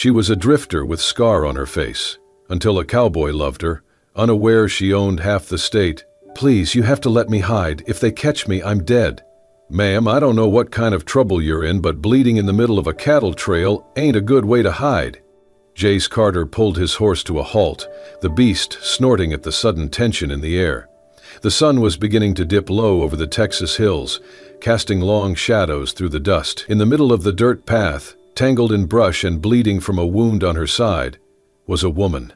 She was a drifter with scar on her face, until a cowboy loved her, unaware she owned half the state. "Please, you have to let me hide. If they catch me, I'm dead." "Ma'am, I don't know what kind of trouble you're in, but bleeding in the middle of a cattle trail ain't a good way to hide." Jace Carter pulled his horse to a halt, the beast snorting at the sudden tension in the air. The sun was beginning to dip low over the Texas hills, casting long shadows through the dust. In the middle of the dirt path, tangled in brush and bleeding from a wound on her side, was a woman.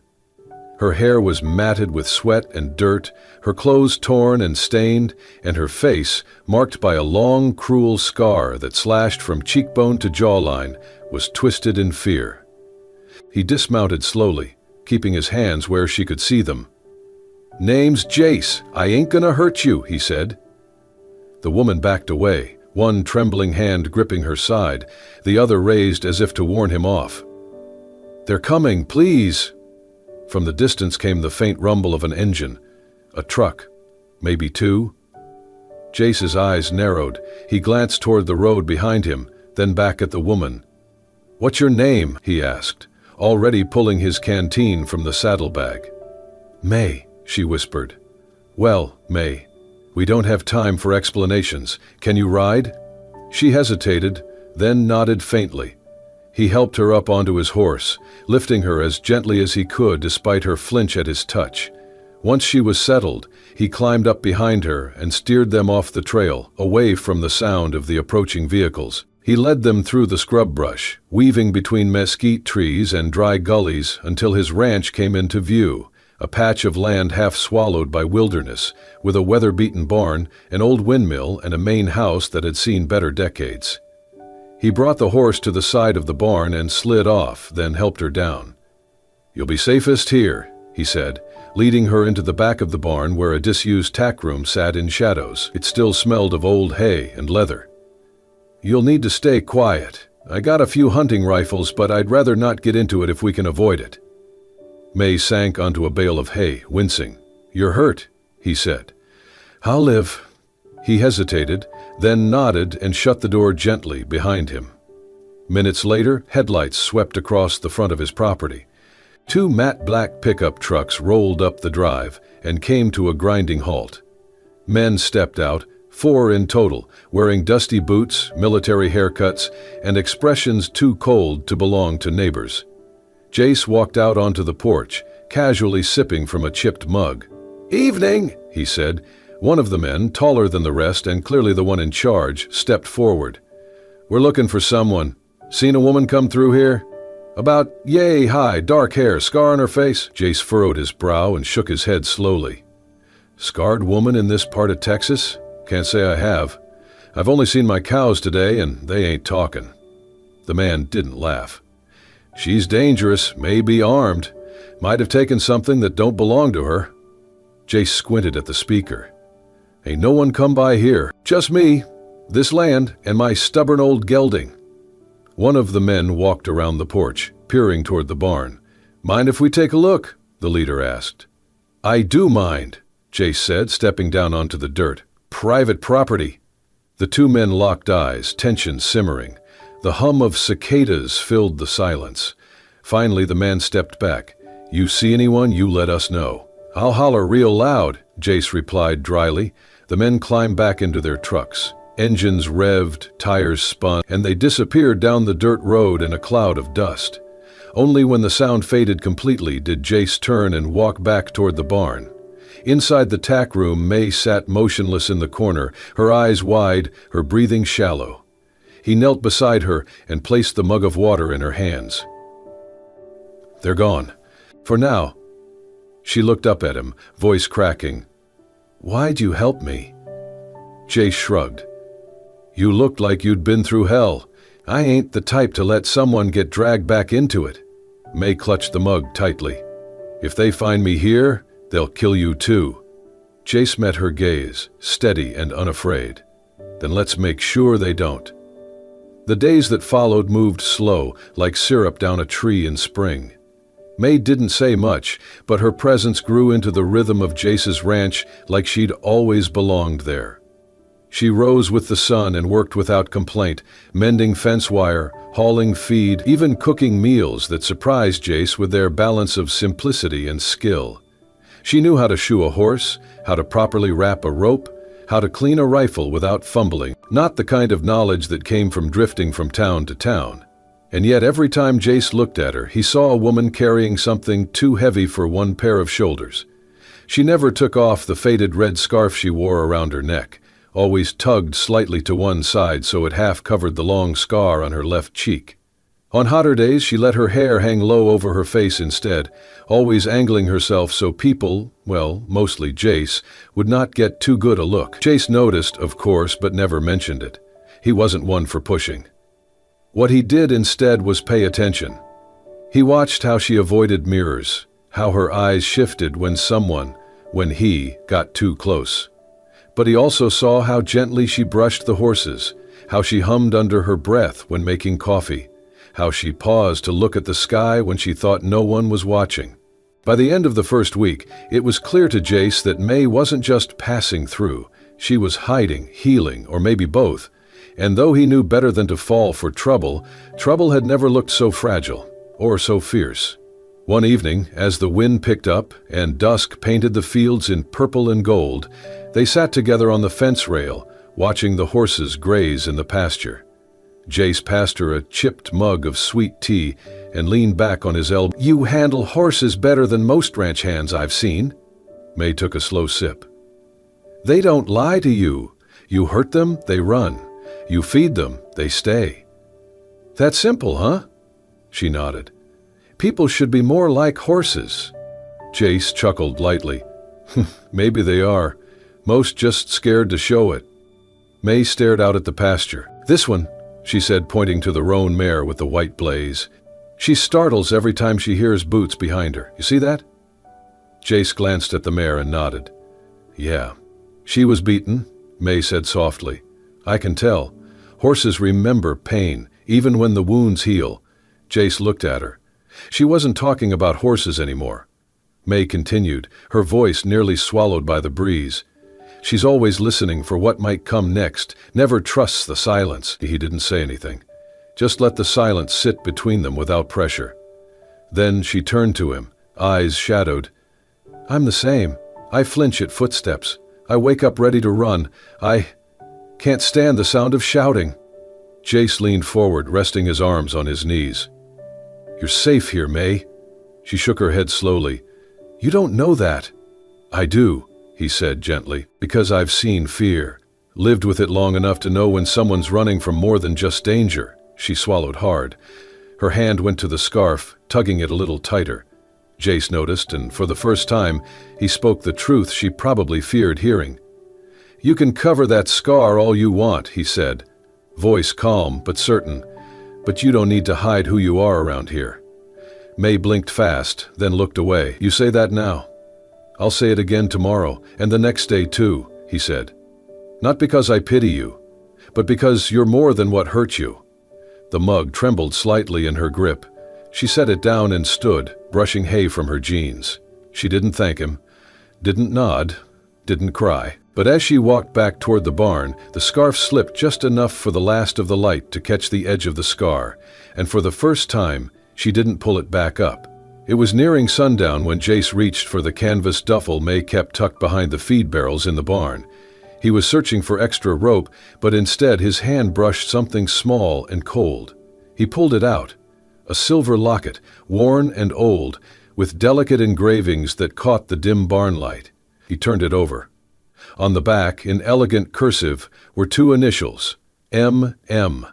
Her hair was matted with sweat and dirt, her clothes torn and stained, and her face, marked by a long, cruel scar that slashed from cheekbone to jawline, was twisted in fear. He dismounted slowly, keeping his hands where she could see them. "Name's Jace. I ain't gonna hurt you," he said. The woman backed away, one trembling hand gripping her side, the other raised as if to warn him off. "They're coming, please." From the distance came the faint rumble of an engine. A truck. Maybe two? Jace's eyes narrowed. He glanced toward the road behind him, then back at the woman. "What's your name?" he asked, already pulling his canteen from the saddlebag. "May," she whispered. "Well, May, we don't have time for explanations. Can you ride?" She hesitated, then nodded faintly. He helped her up onto his horse, lifting her as gently as he could despite her flinch at his touch. Once she was settled, he climbed up behind her and steered them off the trail, away from the sound of the approaching vehicles. He led them through the scrub brush, weaving between mesquite trees and dry gullies until his ranch came into view, a patch of land half swallowed by wilderness, with a weather-beaten barn, an old windmill, and a main house that had seen better decades. He brought the horse to the side of the barn and slid off, then helped her down. "You'll be safest here," he said, leading her into the back of the barn where a disused tack room sat in shadows. It still smelled of old hay and leather. "You'll need to stay quiet. I got a few hunting rifles, but I'd rather not get into it if we can avoid it." May sank onto a bale of hay, wincing. "You're hurt," he said. "I'll live." He hesitated, then nodded and shut the door gently behind him. Minutes later, headlights swept across the front of his property. Two matte black pickup trucks rolled up the drive and came to a grinding halt. Men stepped out, 4 in total, wearing dusty boots, military haircuts, and expressions too cold to belong to neighbors. Jace walked out onto the porch, casually sipping from a chipped mug. "Evening," he said. One of the men, taller than the rest and clearly the one in charge, stepped forward. "We're looking for someone. Seen a woman come through here? About yay high, dark hair, scar on her face?" Jace furrowed his brow and shook his head slowly. "Scarred woman in this part of Texas? Can't say I have. I've only seen my cows today and they ain't talking." The man didn't laugh. "She's dangerous, may be armed. Might have taken something that don't belong to her." Jace squinted at the speaker. "Ain't no one come by here. Just me, this land, and my stubborn old gelding." One of the men walked around the porch, peering toward the barn. "Mind if we take a look?" the leader asked. "I do mind," Jace said, stepping down onto the dirt. "Private property." The two men locked eyes, tension simmering. The hum of cicadas filled the silence. Finally, the man stepped back. "You see anyone, you let us know." "I'll holler real loud," Jace replied dryly. The men climbed back into their trucks. Engines revved, tires spun, and they disappeared down the dirt road in a cloud of dust. Only when the sound faded completely did Jace turn and walk back toward the barn. Inside the tack room, May sat motionless in the corner, her eyes wide, her breathing shallow. He knelt beside her and placed the mug of water in her hands. "They're gone. For now." She looked up at him, voice cracking. "Why'd you help me?" Jace shrugged. "You looked like you'd been through hell. I ain't the type to let someone get dragged back into it." May clutched the mug tightly. "If they find me here, they'll kill you too." Jace met her gaze, steady and unafraid. "Then let's make sure they don't." The days that followed moved slow, like syrup down a tree in spring. May didn't say much, but her presence grew into the rhythm of Jace's ranch like she'd always belonged there. She rose with the sun and worked without complaint, mending fence wire, hauling feed, even cooking meals that surprised Jace with their balance of simplicity and skill. She knew how to shoe a horse, how to properly wrap a rope, how to clean a rifle without fumbling, not the kind of knowledge that came from drifting from town to town. And yet every time Jace looked at her, he saw a woman carrying something too heavy for one pair of shoulders. She never took off the faded red scarf she wore around her neck, always tugged slightly to one side so it half covered the long scar on her left cheek. On hotter days, she let her hair hang low over her face instead, always angling herself so people, well, mostly Jace, would not get too good a look. Jace noticed, of course, but never mentioned it. He wasn't one for pushing. What he did instead was pay attention. He watched how she avoided mirrors, how her eyes shifted when he got too close. But he also saw how gently she brushed the horses, how she hummed under her breath when making coffee, how she paused to look at the sky when she thought no one was watching. By the end of the first week, it was clear to Jace that May wasn't just passing through. She was hiding, healing, or maybe both. And though he knew better than to fall for trouble, trouble had never looked so fragile or so fierce. One evening, as the wind picked up and dusk painted the fields in purple and gold, they sat together on the fence rail, watching the horses graze in the pasture. Jace passed her a chipped mug of sweet tea and leaned back on his elbow. "You handle horses better than most ranch hands I've seen." May took a slow sip. "They don't lie to you. You hurt them, they run. You feed them, they stay." "That's simple, huh?" She nodded. "People should be more like horses." Jace chuckled lightly. "Maybe they are. Most just scared to show it." May stared out at the pasture. "This one," she said, pointing to the roan mare with the white blaze. "She startles every time she hears boots behind her. You see that?" Jace glanced at the mare and nodded. "Yeah." "She was beaten," May said softly. "I can tell. Horses remember pain, even when the wounds heal." Jace looked at her. She wasn't talking about horses anymore. May continued, her voice nearly swallowed by the breeze. "She's always listening for what might come next, never trusts the silence." He didn't say anything. Just let the silence sit between them without pressure. Then she turned to him, eyes shadowed. "I'm the same. I flinch at footsteps. I wake up ready to run. I can't stand the sound of shouting." Jace leaned forward, resting his arms on his knees. "You're safe here, May." She shook her head slowly. "You don't know that." "I do," he said gently, "because I've seen fear, lived with it long enough to know when someone's running from more than just danger." She swallowed hard. Her hand went to the scarf, tugging it a little tighter. Jace noticed, and for the first time, he spoke the truth she probably feared hearing. "You can cover that scar all you want," he said, voice calm but certain, "but you don't need to hide who you are around here." May blinked fast, then looked away. "You say that now. I'll say it again tomorrow, and the next day too," he said. "Not because I pity you, but because you're more than what hurt you." The mug trembled slightly in her grip. She set it down and stood, brushing hay from her jeans. She didn't thank him, didn't nod, didn't cry. But as she walked back toward the barn, the scarf slipped just enough for the last of the light to catch the edge of the scar, and for the first time, she didn't pull it back up. It was nearing sundown when Jace reached for the canvas duffel May kept tucked behind the feed barrels in the barn. He was searching for extra rope, but instead his hand brushed something small and cold. He pulled it out, a silver locket, worn and old, with delicate engravings that caught the dim barn light. He turned it over. On the back, in elegant cursive, were two initials, M.M.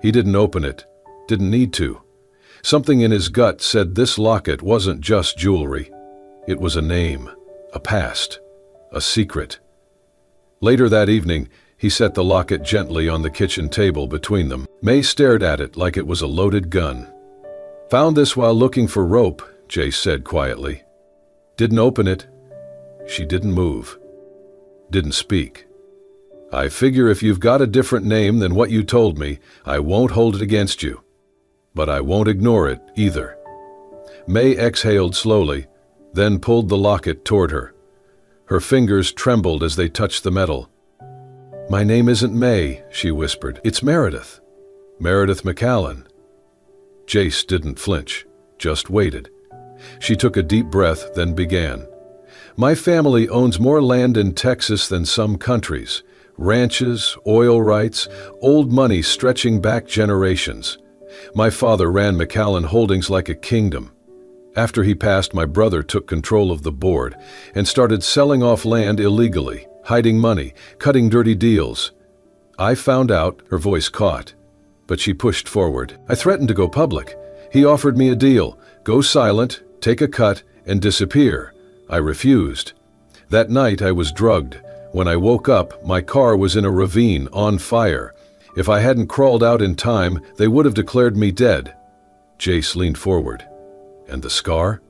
He didn't open it, didn't need to. Something in his gut said this locket wasn't just jewelry. It was a name, a past, a secret. Later that evening, he set the locket gently on the kitchen table between them. May stared at it like it was a loaded gun. "Found this while looking for rope," Jace said quietly. "Didn't open it." She didn't move. Didn't speak. "I figure if you've got a different name than what you told me, I won't hold it against you. But I won't ignore it either." May exhaled slowly, then pulled the locket toward her. Her fingers trembled as they touched the metal. "My name isn't May," she whispered. "It's Meredith. Meredith McAllen." Jace didn't flinch, just waited. She took a deep breath, then began. "My family owns more land in Texas than some countries. Ranches, oil rights, old money stretching back generations. My father ran McAllen Holdings like a kingdom. After he passed, my brother took control of the board and started selling off land illegally, hiding money, cutting dirty deals. I found out," her voice caught, but she pushed forward. "I threatened to go public. He offered me a deal, go silent, take a cut, and disappear. I refused. That night I was drugged. When I woke up, my car was in a ravine, on fire. If I hadn't crawled out in time, they would have declared me dead." Jace leaned forward. "And the scar?"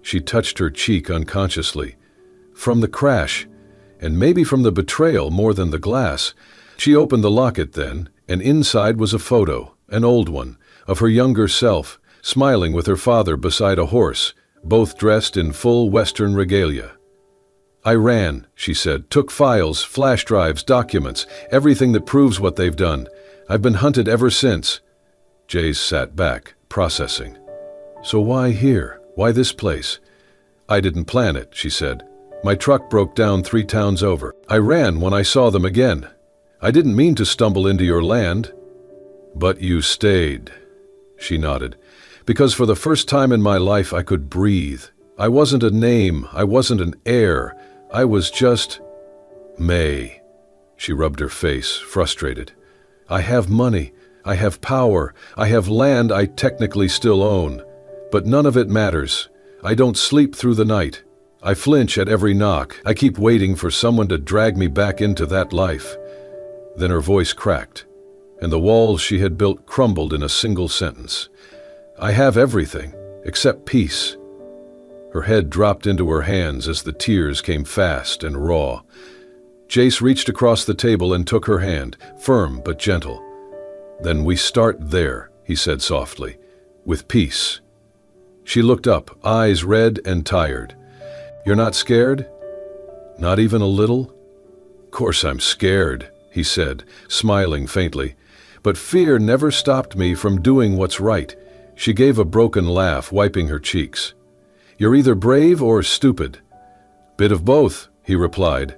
She touched her cheek unconsciously. "From the crash, and maybe from the betrayal more than the glass." She opened the locket then, and inside was a photo, an old one, of her younger self, smiling with her father beside a horse, both dressed in full Western regalia. "I ran," she said, "took files, flash drives, documents, everything that proves what they've done. I've been hunted ever since." Jace sat back, processing. "So why here? Why this place?" "I didn't plan it," she said. "My truck broke down 3 towns over. I ran when I saw them again. I didn't mean to stumble into your land." "But you stayed," she nodded, "because for the first time in my life I could breathe. I wasn't a name, I wasn't an heir. I was just May." She rubbed her face, frustrated. "I have money, I have power, I have land I technically still own. But none of it matters. I don't sleep through the night. I flinch at every knock. I keep waiting for someone to drag me back into that life." Then her voice cracked, and the walls she had built crumbled in a single sentence. "I have everything, except peace." Her head dropped into her hands as the tears came fast and raw. Jace reached across the table and took her hand, firm but gentle. "Then we start there," he said softly, "with peace." She looked up, eyes red and tired. "You're not scared? Not even a little?" "Course I'm scared," he said, smiling faintly. "But fear never stopped me from doing what's right." She gave a broken laugh, wiping her cheeks. "You're either brave or stupid." "Bit of both," he replied.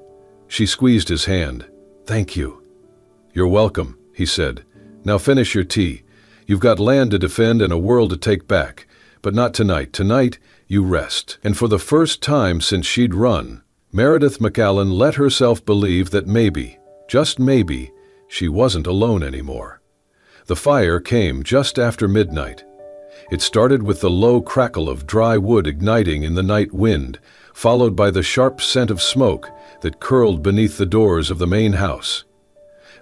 She squeezed his hand. "Thank you." "You're welcome," he said. "Now finish your tea. You've got land to defend and a world to take back. But not tonight. Tonight, you rest." And for the first time since she'd run, Meredith McAllen let herself believe that maybe, just maybe, she wasn't alone anymore. The fire came just after midnight. It started with the low crackle of dry wood igniting in the night wind, followed by the sharp scent of smoke that curled beneath the doors of the main house.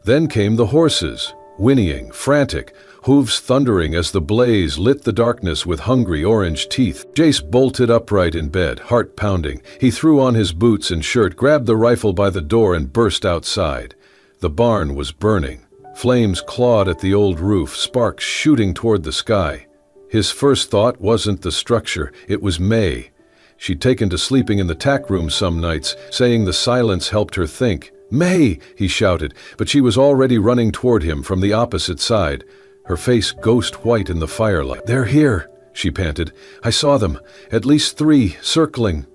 Then came the horses, whinnying, frantic, hooves thundering as the blaze lit the darkness with hungry orange teeth. Jace bolted upright in bed, heart pounding. He threw on his boots and shirt, grabbed the rifle by the door, and burst outside. The barn was burning. Flames clawed at the old roof, sparks shooting toward the sky. His first thought wasn't the structure, it was May. She'd taken to sleeping in the tack room some nights, saying the silence helped her think. "May!" he shouted, but she was already running toward him from the opposite side, her face ghost white in the firelight. "They're here," she panted. "I saw them, at least 3, circling.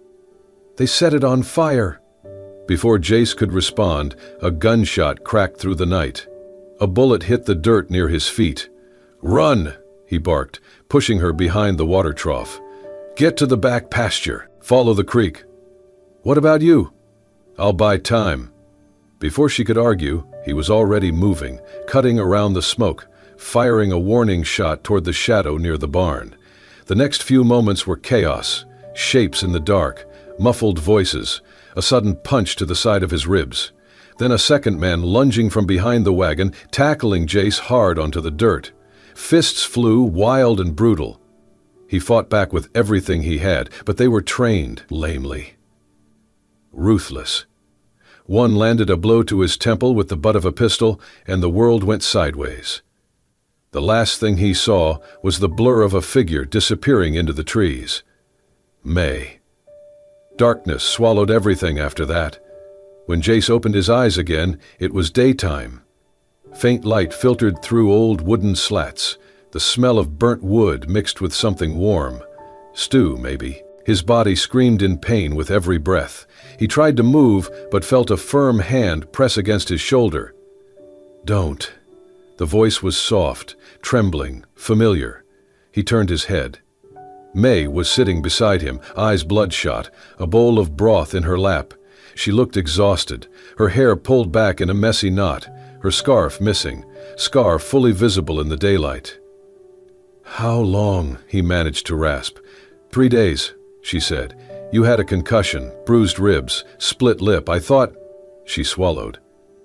They set it on fire." Before Jace could respond, a gunshot cracked through the night. A bullet hit the dirt near his feet. "Run!" he barked, pushing her behind the water trough. "Get to the back pasture. Follow the creek." "What about you?" "I'll buy time." Before she could argue, he was already moving, cutting around the smoke, firing a warning shot toward the shadow near the barn. The next few moments were chaos, shapes in the dark, muffled voices, a sudden punch to the side of his ribs. Then a second man lunging from behind the wagon, tackling Jace hard onto the dirt. Fists flew, wild and brutal. He fought back with everything he had, but they were trained lamely. Ruthless. One landed a blow to his temple with the butt of a pistol, and the world went sideways. The last thing he saw was the blur of a figure disappearing into the trees. May. Darkness swallowed everything after that. When Jace opened his eyes again, it was daytime. Faint light filtered through old wooden slats, the smell of burnt wood mixed with something warm. Stew, maybe. His body screamed in pain with every breath. He tried to move, but felt a firm hand press against his shoulder. "Don't." The voice was soft, trembling, familiar. He turned his head. May was sitting beside him, eyes bloodshot, a bowl of broth in her lap. She looked exhausted, her hair pulled back in a messy knot, her scarf missing, scar fully visible in the daylight. "How long?" he managed to rasp. "3 days, she said. "You had a concussion, bruised ribs, split lip. I thought—" She swallowed.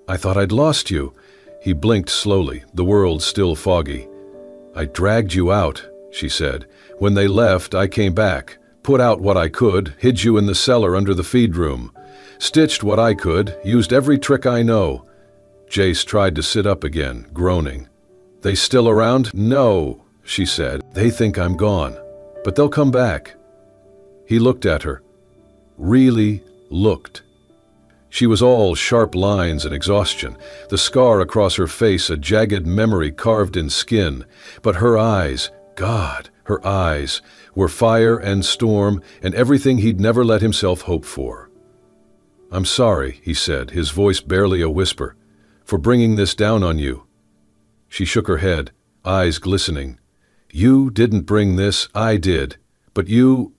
"I thought I'd lost you." He blinked slowly, the world still foggy. "I dragged you out," she said. "When they left, I came back, put out what I could, hid you in the cellar under the feed room. Stitched what I could, used every trick I know." Jace tried to sit up again, groaning. "They still around?" "No," she said. "They think I'm gone, but they'll come back." He looked at her. Really looked. She was all sharp lines and exhaustion, the scar across her face a jagged memory carved in skin. But her eyes, God, her eyes, were fire and storm and everything he'd never let himself hope for. "I'm sorry," he said, his voice barely a whisper, "for bringing this down on you." She shook her head, eyes glistening. "You didn't bring this, I did. But you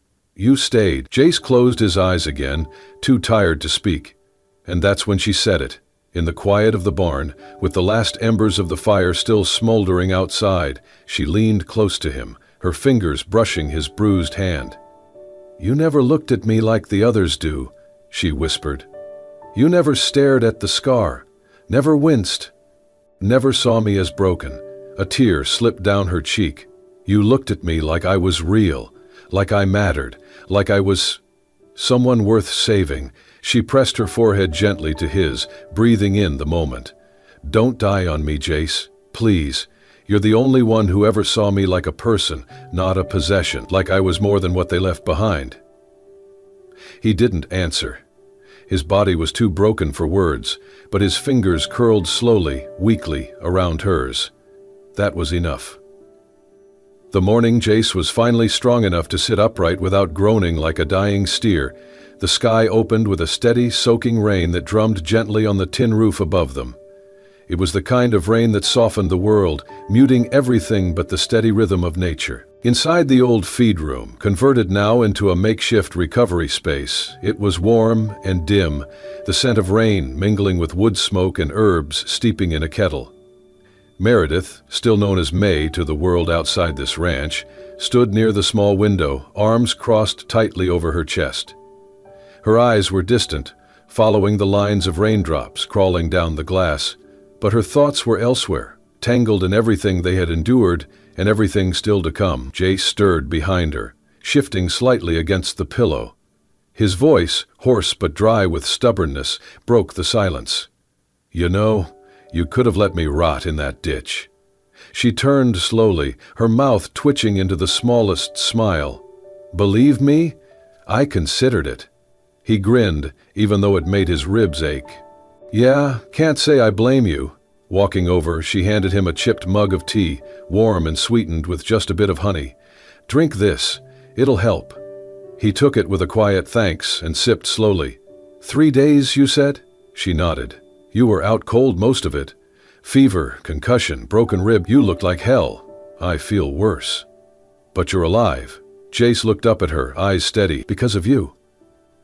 stayed." Jace closed his eyes again, too tired to speak. And that's when she said it, in the quiet of the barn, with the last embers of the fire still smoldering outside. She leaned close to him, her fingers brushing his bruised hand. "You never looked at me like the others do," she whispered. "You never stared at the scar, never winced, never saw me as broken." A tear slipped down her cheek. "You looked at me like I was real, like I mattered, like I was someone worth saving." She pressed her forehead gently to his, breathing in the moment. "Don't die on me, Jace. Please. You're the only one who ever saw me like a person, not a possession, like I was more than what they left behind." He didn't answer. His body was too broken for words, but his fingers curled slowly, weakly, around hers. That was enough. The morning Jace was finally strong enough to sit upright without groaning like a dying steer. The sky opened with a steady, soaking rain that drummed gently on the tin roof above them. It was the kind of rain that softened the world, muting everything but the steady rhythm of nature. Inside the old feed room, converted now into a makeshift recovery space, it was warm and dim, the scent of rain mingling with wood smoke and herbs steeping in a kettle. Meredith, still known as May to the world outside this ranch, stood near the small window, arms crossed tightly over her chest. Her eyes were distant, following the lines of raindrops crawling down the glass, but her thoughts were elsewhere, tangled in everything they had endured and everything still to come. Jace stirred behind her, shifting slightly against the pillow. His voice, hoarse but dry with stubbornness, broke the silence. "You know, you could have let me rot in that ditch." She turned slowly, her mouth twitching into the smallest smile. "Believe me? I considered it." He grinned, even though it made his ribs ache. "Yeah, can't say I blame you." Walking over, she handed him a chipped mug of tea, warm and sweetened with just a bit of honey. "Drink this. It'll help." He took it with a quiet thanks and sipped slowly. 3 days, you said?" She nodded. "You were out cold most of it. Fever, concussion, broken rib. You looked like hell. I feel worse." "But you're alive." Jace looked up at her, eyes steady. "Because of you."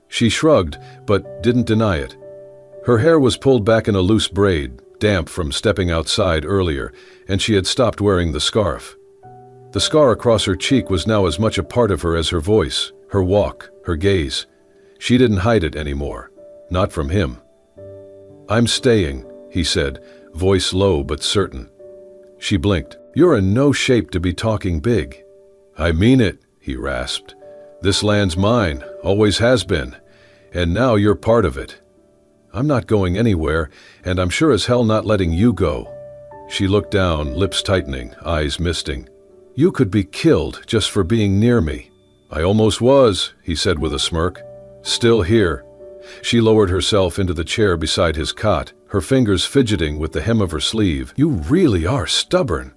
She shrugged, but didn't deny it. Her hair was pulled back in a loose braid, damp from stepping outside earlier, and she had stopped wearing the scarf. The scar across her cheek was now as much a part of her as her voice, her walk, her gaze. She didn't hide it anymore. Not from him. "I'm staying," he said, voice low but certain. She blinked. "You're in no shape to be talking big." "I mean it," he rasped. "This land's mine, always has been, and now you're part of it. I'm not going anywhere, and I'm sure as hell not letting you go." She looked down, lips tightening, eyes misting. "You could be killed just for being near me." "I almost was," he said with a smirk. "Still here." She lowered herself into the chair beside his cot, her fingers fidgeting with the hem of her sleeve. "You really are stubborn."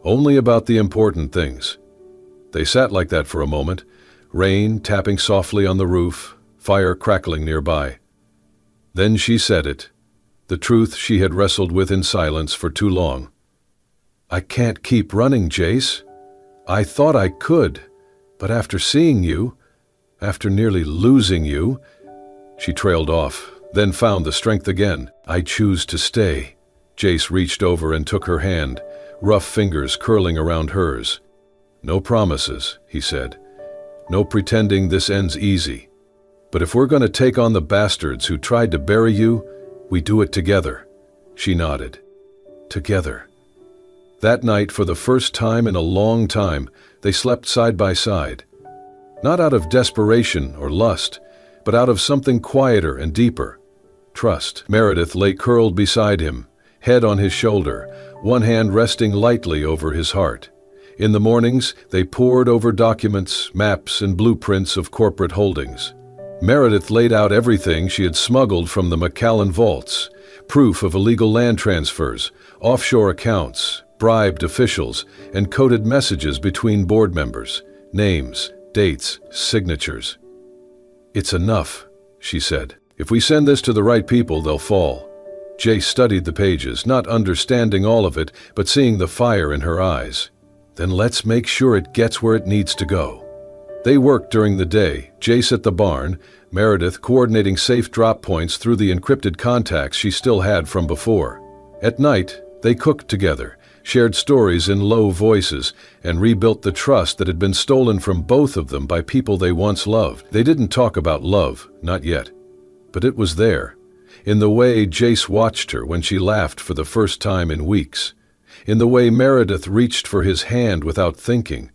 "Only about the important things." They sat like that for a moment, rain tapping softly on the roof, fire crackling nearby. Then she said it, the truth she had wrestled with in silence for too long. "I can't keep running, Jace. I thought I could, but after seeing you, after nearly losing you—" She trailed off, then found the strength again. "I choose to stay." Jace reached over and took her hand, rough fingers curling around hers. "No promises," he said. "No pretending this ends easy. But if we're going to take on the bastards who tried to bury you, we do it together." She nodded. Together. That night, for the first time in a long time, they slept side by side. Not out of desperation or lust, but out of something quieter and deeper. Trust. Meredith lay curled beside him, head on his shoulder, one hand resting lightly over his heart. In the mornings, they pored over documents, maps, and blueprints of corporate holdings. Meredith laid out everything she had smuggled from the McAllen vaults, proof of illegal land transfers, offshore accounts, bribed officials, and coded messages between board members, names, dates, signatures. "It's enough," she said. "If we send this to the right people, they'll fall." Jace studied the pages, not understanding all of it, but seeing the fire in her eyes. "Then let's make sure it gets where it needs to go." They worked during the day, Jace at the barn, Meredith coordinating safe drop points through the encrypted contacts she still had from before. At night, they cooked together, shared stories in low voices, and rebuilt the trust that had been stolen from both of them by people they once loved. They didn't talk about love, not yet. But it was there, in the way Jace watched her when she laughed for the first time in weeks, in the way Meredith reached for his hand without thinking,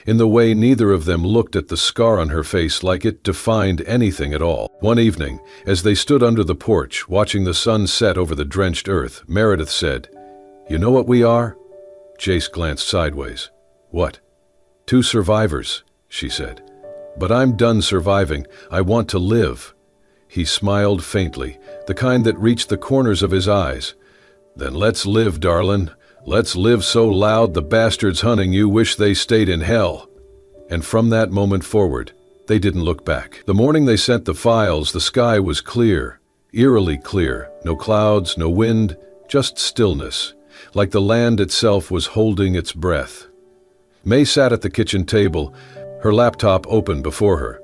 in the way neither of them looked at the scar on her face like it defined anything at all. One evening, as they stood under the porch, watching the sun set over the drenched earth, Meredith said, "You know what we are?" Jace glanced sideways. "What?" "Two survivors," she said. "But I'm done surviving. I want to live." He smiled faintly, the kind that reached the corners of his eyes. "Then let's live, darlin'. Let's live so loud the bastards hunting you wish they stayed in hell." And from that moment forward, they didn't look back. The morning they sent the files, the sky was clear, eerily clear. No clouds, no wind, just stillness, like the land itself was holding its breath. May sat at the kitchen table, her laptop open before her.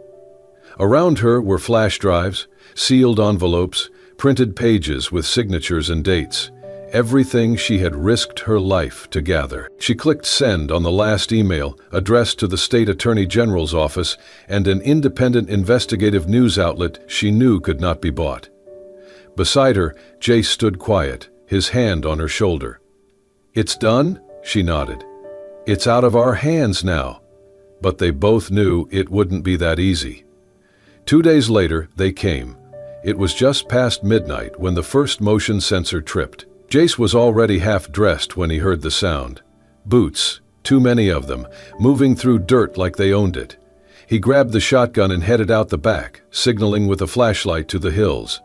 Around her were flash drives, sealed envelopes, printed pages with signatures and dates. Everything she had risked her life to gather. She clicked send on the last email, addressed to the state attorney general's office and an independent investigative news outlet she knew could not be bought. Beside her, Jace stood quiet, his hand on her shoulder. "It's done?" she nodded. "It's out of our hands now." But they both knew it wouldn't be that easy. 2 days later, they came. It was just past midnight when the first motion sensor tripped. Jace was already half-dressed when he heard the sound. Boots, too many of them, moving through dirt like they owned it. He grabbed the shotgun and headed out the back, signaling with a flashlight to the hills.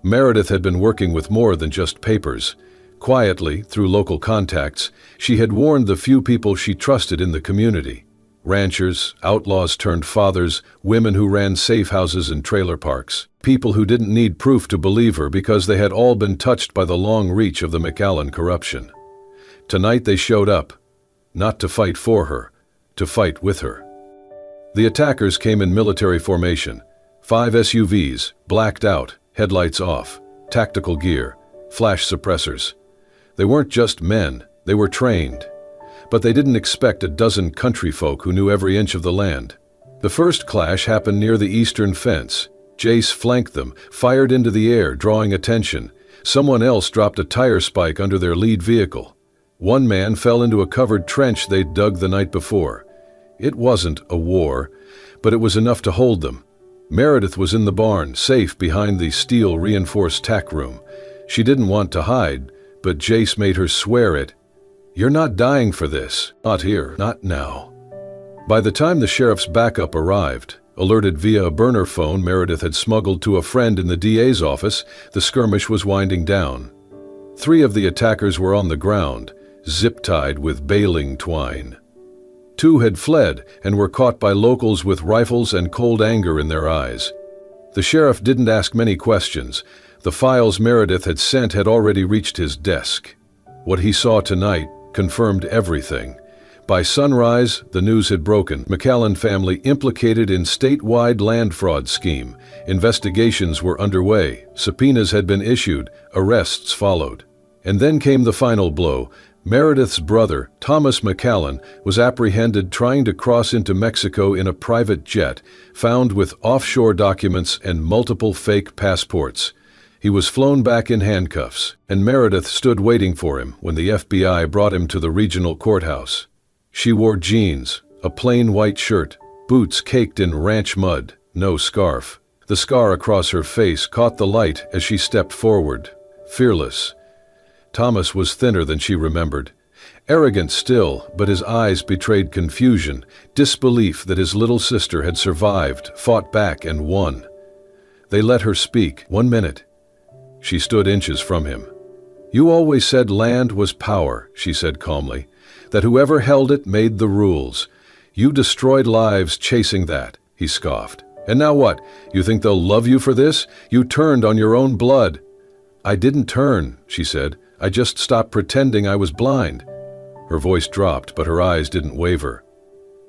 Meredith had been working with more than just papers. Quietly, through local contacts, she had warned the few people she trusted in the community. Ranchers, outlaws turned fathers, women who ran safe houses and trailer parks. People who didn't need proof to believe her because they had all been touched by the long reach of the McAllen corruption. Tonight they showed up, not to fight for her, to fight with her. The attackers came in military formation. 5 SUVs, blacked out, headlights off, tactical gear, flash suppressors. They weren't just men, they were trained. But they didn't expect a dozen country folk who knew every inch of the land. The first clash happened near the eastern fence. Jace flanked them, fired into the air, drawing attention. Someone else dropped a tire spike under their lead vehicle. One man fell into a covered trench they'd dug the night before. It wasn't a war, but it was enough to hold them. Meredith was in the barn, safe behind the steel-reinforced tack room. She didn't want to hide, but Jace made her swear it. "You're not dying for this. Not here. Not now." By the time the sheriff's backup arrived, Alerted via a burner phone Meredith had smuggled to a friend in the DA's office, the skirmish was winding down. 3 of the attackers were on the ground, zip-tied with baling twine. 2 had fled and were caught by locals with rifles and cold anger in their eyes. The sheriff didn't ask many questions. The files Meredith had sent had already reached his desk. What he saw tonight confirmed everything. By sunrise, the news had broken. McAllen family implicated in statewide land fraud scheme. Investigations were underway. Subpoenas had been issued. Arrests followed. And then came the final blow. Meredith's brother, Thomas McAllen, was apprehended trying to cross into Mexico in a private jet, found with offshore documents and multiple fake passports. He was flown back in handcuffs, and Meredith stood waiting for him when the FBI brought him to the regional courthouse. She wore jeans, a plain white shirt, boots caked in ranch mud, no scarf. The scar across her face caught the light as she stepped forward, fearless. Thomas was thinner than she remembered. Arrogant still, but his eyes betrayed confusion, disbelief that his little sister had survived, fought back, and won. They let her speak. 1 minute. She stood inches from him. "You always said land was power," she said calmly, "that whoever held it made the rules. You destroyed lives chasing that," he scoffed. "And now what? You think they'll love you for this? You turned on your own blood." "I didn't turn," she said. "I just stopped pretending I was blind." Her voice dropped, but her eyes didn't waver.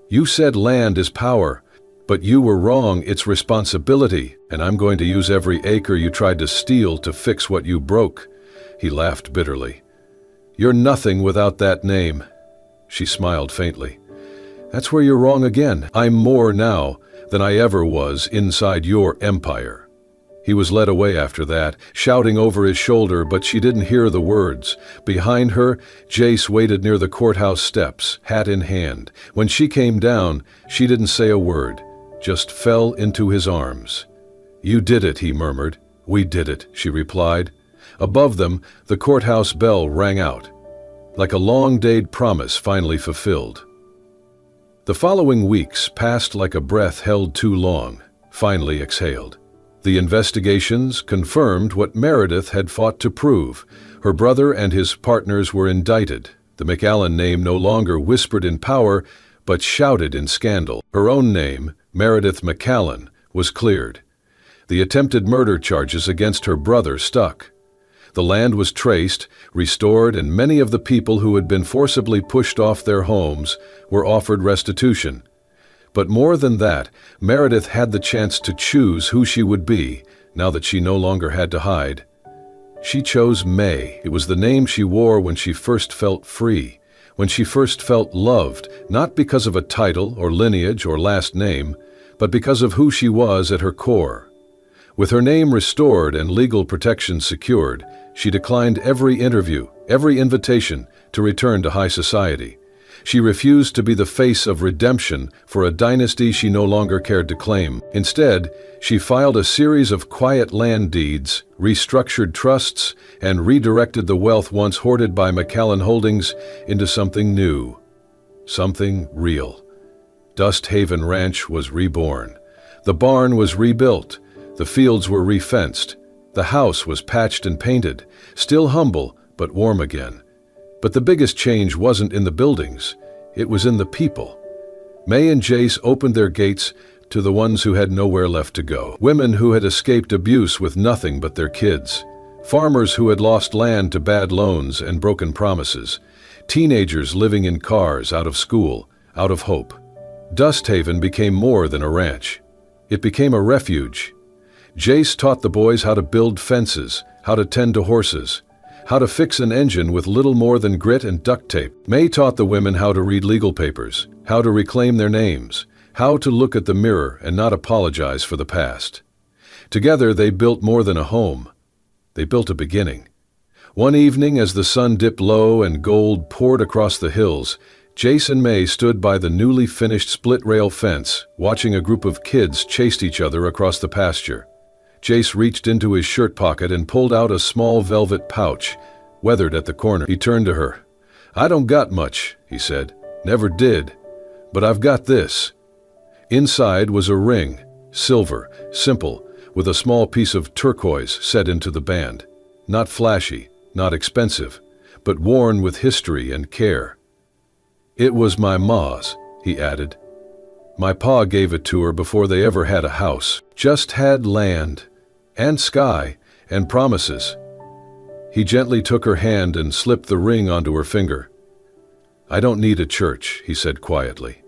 "You said land is power, but you were wrong. It's responsibility, and I'm going to use every acre you tried to steal to fix what you broke." He laughed bitterly. "You're nothing without that name." She smiled faintly. "That's where you're wrong again. I'm more now than I ever was inside your empire." He was led away after that, shouting over his shoulder, but she didn't hear the words. Behind her, Jace waited near the courthouse steps, hat in hand. When she came down, she didn't say a word, just fell into his arms. "You did it," he murmured. "We did it," she replied. Above them, the courthouse bell rang out, like a long-delayed promise finally fulfilled. The following weeks passed like a breath held too long, finally exhaled. The investigations confirmed what Meredith had fought to prove. Her brother and his partners were indicted. The McAllen name no longer whispered in power, but shouted in scandal. Her own name, Meredith McAllen, was cleared. The attempted murder charges against her brother stuck. The land was traced, restored, and many of the people who had been forcibly pushed off their homes were offered restitution. But more than that, Meredith had the chance to choose who she would be, now that she no longer had to hide. She chose May. It was the name she wore when she first felt free, when she first felt loved, not because of a title or lineage or last name, but because of who she was at her core. With her name restored and legal protection secured, she declined every interview, every invitation to return to high society. She refused to be the face of redemption for a dynasty she no longer cared to claim. Instead, she filed a series of quiet land deeds, restructured trusts, and redirected the wealth once hoarded by McAllen Holdings into something new, something real. Dust Haven Ranch was reborn. The barn was rebuilt. The fields were refenced. The house was patched and painted, still humble, but warm again. But the biggest change wasn't in the buildings, it was in the people. May and Jace opened their gates to the ones who had nowhere left to go. Women who had escaped abuse with nothing but their kids. Farmers who had lost land to bad loans and broken promises. Teenagers living in cars, out of school, out of hope. Dust Haven became more than a ranch. It became a refuge. Jace taught the boys how to build fences, how to tend to horses, how to fix an engine with little more than grit and duct tape. May taught the women how to read legal papers, how to reclaim their names, how to look at the mirror and not apologize for the past. Together they built more than a home. They built a beginning. One evening as the sun dipped low and gold poured across the hills, Jace and May stood by the newly finished split-rail fence, watching a group of kids chase each other across the pasture. Jace reached into his shirt pocket and pulled out a small velvet pouch, weathered at the corner. He turned to her. "I don't got much," he said. "Never did. But I've got this." Inside was a ring, silver, simple, with a small piece of turquoise set into the band. Not flashy, not expensive, but worn with history and care. "It was my ma's," he added. "My pa gave it to her before they ever had a house. Just had land, and sky, and promises." He gently took her hand and slipped the ring onto her finger. "I don't need a church," he said quietly.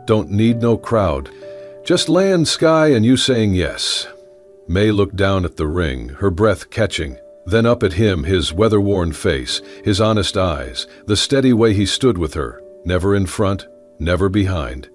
"Don't need no crowd. Just land, sky, and you saying yes." May looked down at the ring, her breath catching, then up at him, his weather-worn face, his honest eyes, the steady way he stood with her, never in front, never behind.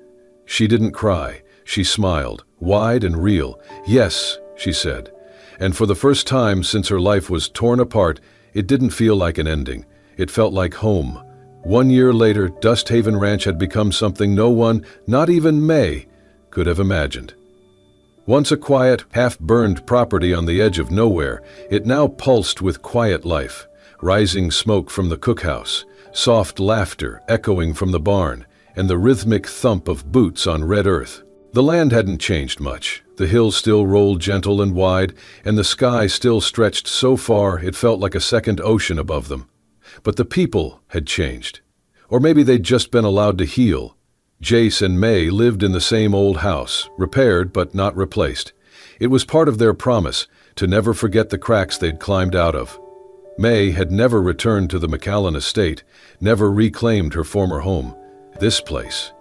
She didn't cry. She smiled, wide and real. "Yes," she said. And for the first time since her life was torn apart, it didn't feel like an ending. It felt like home. 1 year later, Dust Haven Ranch had become something no one, not even May, could have imagined. Once a quiet, half-burned property on the edge of nowhere, it now pulsed with quiet life. Rising smoke from the cookhouse, soft laughter echoing from the barn, and the rhythmic thump of boots on red earth. The land hadn't changed much. The hills still rolled gentle and wide, and the sky still stretched so far it felt like a second ocean above them. But the people had changed. Or maybe they'd just been allowed to heal. Jace and May lived in the same old house, repaired but not replaced. It was part of their promise to never forget the cracks they'd climbed out of. May had never returned to the McAllen estate, never reclaimed her former home. This place,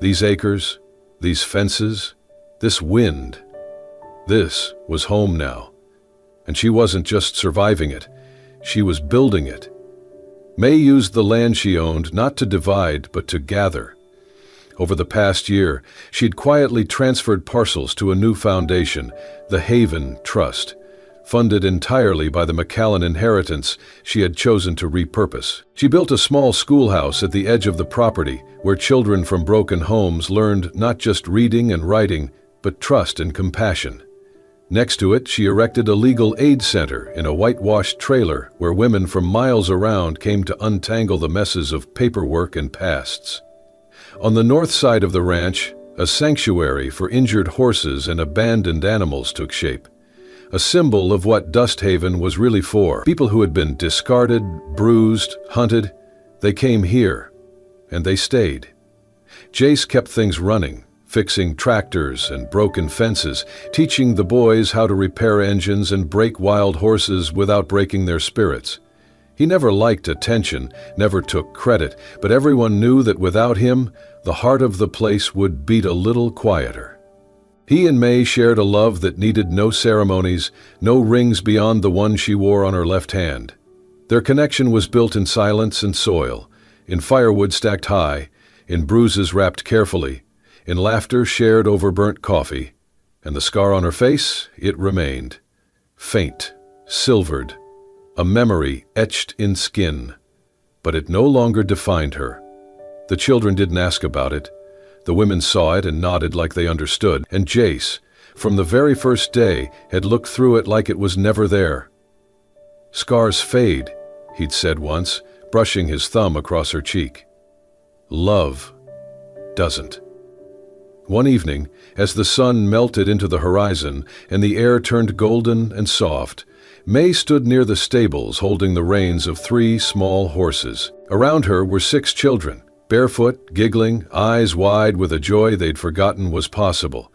these acres, these fences, this wind, this was home now. And she wasn't just surviving it, she was building it. May used the land she owned not to divide, but to gather. Over the past year, she'd quietly transferred parcels to a new foundation, the Haven Trust, funded entirely by the McAllen inheritance she had chosen to repurpose. She built a small schoolhouse at the edge of the property where children from broken homes learned not just reading and writing, but trust and compassion. Next to it, she erected a legal aid center in a whitewashed trailer where women from miles around came to untangle the messes of paperwork and pasts. On the north side of the ranch, a sanctuary for injured horses and abandoned animals took shape. A symbol of what Dust Haven was really for. People who had been discarded, bruised, hunted, they came here, and they stayed. Jace kept things running, fixing tractors and broken fences, teaching the boys how to repair engines and break wild horses without breaking their spirits. He never liked attention, never took credit, but everyone knew that without him, the heart of the place would beat a little quieter. He and May shared a love that needed no ceremonies, no rings beyond the one she wore on her left hand. Their connection was built in silence and soil, in firewood stacked high, in bruises wrapped carefully, in laughter shared over burnt coffee, and the scar on her face, it remained. Faint, silvered, a memory etched in skin, but it no longer defined her. The children didn't ask about it. The women saw it and nodded like they understood, and Jace, from the very first day, had looked through it like it was never there. "Scars fade," he'd said once, brushing his thumb across her cheek. "Love doesn't." One evening, as the sun melted into the horizon and the air turned golden and soft, May stood near the stables holding the reins of 3 small horses. Around her were 6 children, barefoot, giggling, eyes wide with a joy they'd forgotten was possible.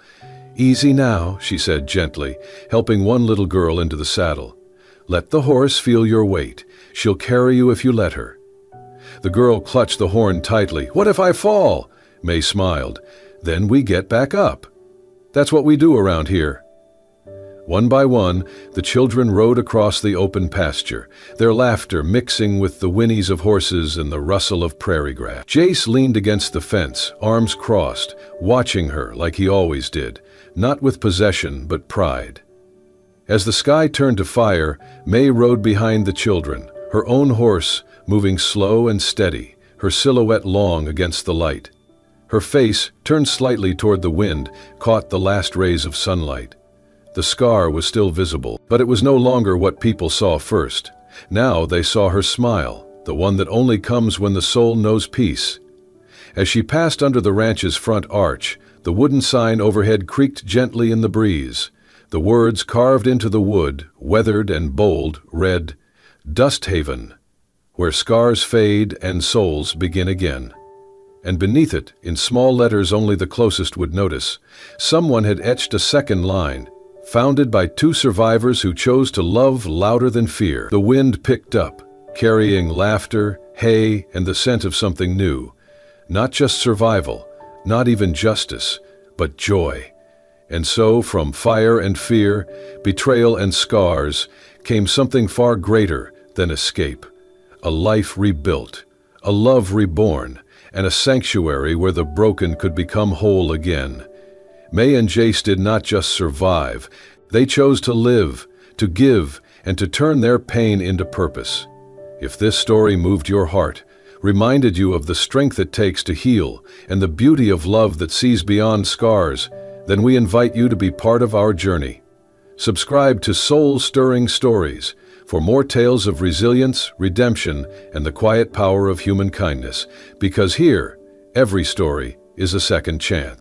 "Easy now," she said gently, helping one little girl into the saddle. "Let the horse feel your weight. She'll carry you if you let her." The girl clutched the horn tightly. "What if I fall?" May smiled. "Then we get back up. That's what we do around here." One by one, the children rode across the open pasture, their laughter mixing with the whinnies of horses and the rustle of prairie grass. Jace leaned against the fence, arms crossed, watching her like he always did, not with possession but pride. As the sky turned to fire, May rode behind the children, her own horse moving slow and steady, her silhouette long against the light. Her face, turned slightly toward the wind, caught the last rays of sunlight. The scar was still visible, but it was no longer what people saw first. Now they saw her smile, the one that only comes when the soul knows peace. As she passed under the ranch's front arch, The wooden sign overhead creaked gently in the breeze. The words carved into the wood, weathered and bold, read, "Dust Haven, where scars fade and souls begin again." And beneath it, in small letters only the closest would notice, someone had etched a second line, "Founded by two survivors who chose to love louder than fear." The wind picked up, carrying laughter, hay, and the scent of something new. Not just survival, not even justice, but joy. And so, from fire and fear, betrayal and scars, came something far greater than escape. A life rebuilt, a love reborn, and a sanctuary where the broken could become whole again. May and Jace did not just survive, they chose to live, to give, and to turn their pain into purpose. If this story moved your heart, reminded you of the strength it takes to heal, and the beauty of love that sees beyond scars, then we invite you to be part of our journey. Subscribe to Soul-Stirring Stories for more tales of resilience, redemption, and the quiet power of human kindness, because here, every story is a second chance.